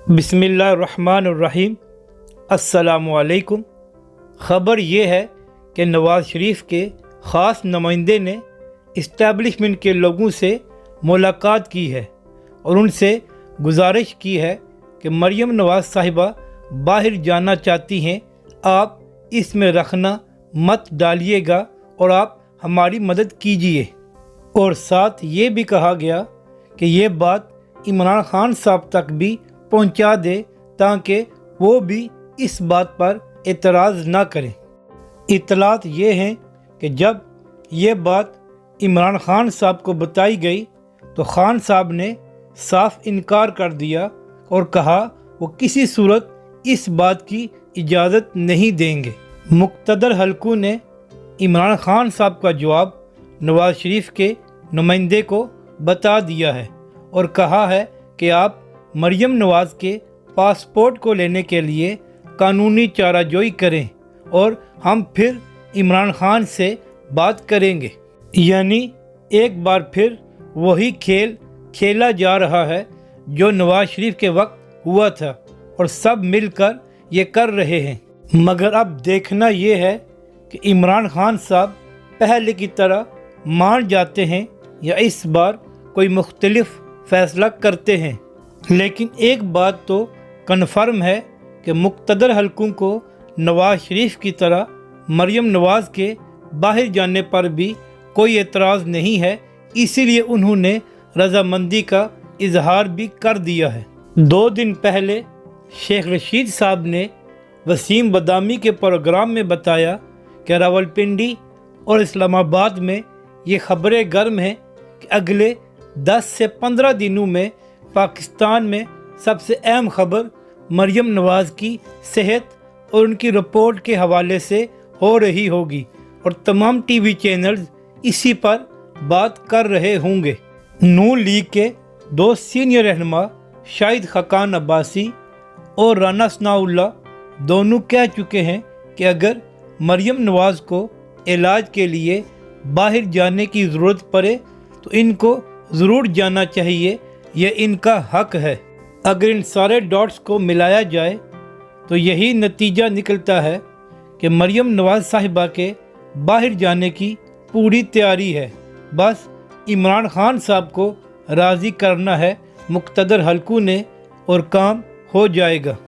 بسم اللہ الرحمن الرحیم۔ السلام علیکم۔ خبر یہ ہے کہ نواز شریف کے خاص نمائندے نے اسٹیبلشمنٹ کے لوگوں سے ملاقات کی ہے اور ان سے گزارش کی ہے کہ مریم نواز صاحبہ باہر جانا چاہتی ہیں، آپ اس میں رکھنا مت ڈالیے گا اور آپ ہماری مدد کیجیے۔ اور ساتھ یہ بھی کہا گیا کہ یہ بات عمران خان صاحب تک بھی پہنچا دے تاکہ وہ بھی اس بات پر اعتراض نہ کریں۔ اطلاعات یہ ہیں کہ جب یہ بات عمران خان صاحب کو بتائی گئی تو خان صاحب نے صاف انکار کر دیا اور کہا وہ کسی صورت اس بات کی اجازت نہیں دیں گے۔ مقتدر حلقوں نے عمران خان صاحب کا جواب نواز شریف کے نمائندے کو بتا دیا ہے اور کہا ہے کہ آپ مریم نواز کے پاسپورٹ کو لینے کے لیے قانونی چارہ جوئی کریں اور ہم پھر عمران خان سے بات کریں گے۔ یعنی ایک بار پھر وہی کھیل کھیلا جا رہا ہے جو نواز شریف کے وقت ہوا تھا اور سب مل کر یہ کر رہے ہیں۔ مگر اب دیکھنا یہ ہے کہ عمران خان صاحب پہلے کی طرح مان جاتے ہیں یا اس بار کوئی مختلف فیصلہ کرتے ہیں۔ لیکن ایک بات تو کنفرم ہے کہ مقتدر حلقوں کو نواز شریف کی طرح مریم نواز کے باہر جانے پر بھی کوئی اعتراض نہیں ہے، اسی لیے انہوں نے رضامندی کا اظہار بھی کر دیا ہے۔ 2 دن پہلے شیخ رشید صاحب نے وسیم بدامی کے پروگرام میں بتایا کہ راولپنڈی اور اسلام آباد میں یہ خبریں گرم ہیں کہ اگلے 10 سے 15 دنوں میں پاکستان میں سب سے اہم خبر مریم نواز کی صحت اور ان کی رپورٹ کے حوالے سے ہو رہی ہوگی اور تمام ٹی وی چینلز اسی پر بات کر رہے ہوں گے۔ نون لیگ کے 2 سینئر رہنما شاہد خاقان عباسی اور رانا ثناء اللہ دونوں کہہ چکے ہیں کہ اگر مریم نواز کو علاج کے لیے باہر جانے کی ضرورت پڑے تو ان کو ضرور جانا چاہیے، یہ ان کا حق ہے۔ اگر ان سارے ڈاٹس کو ملایا جائے تو یہی نتیجہ نکلتا ہے کہ مریم نواز صاحبہ کے باہر جانے کی پوری تیاری ہے، بس عمران خان صاحب کو راضی کرنا ہے مقتدر حلقوں نے اور کام ہو جائے گا۔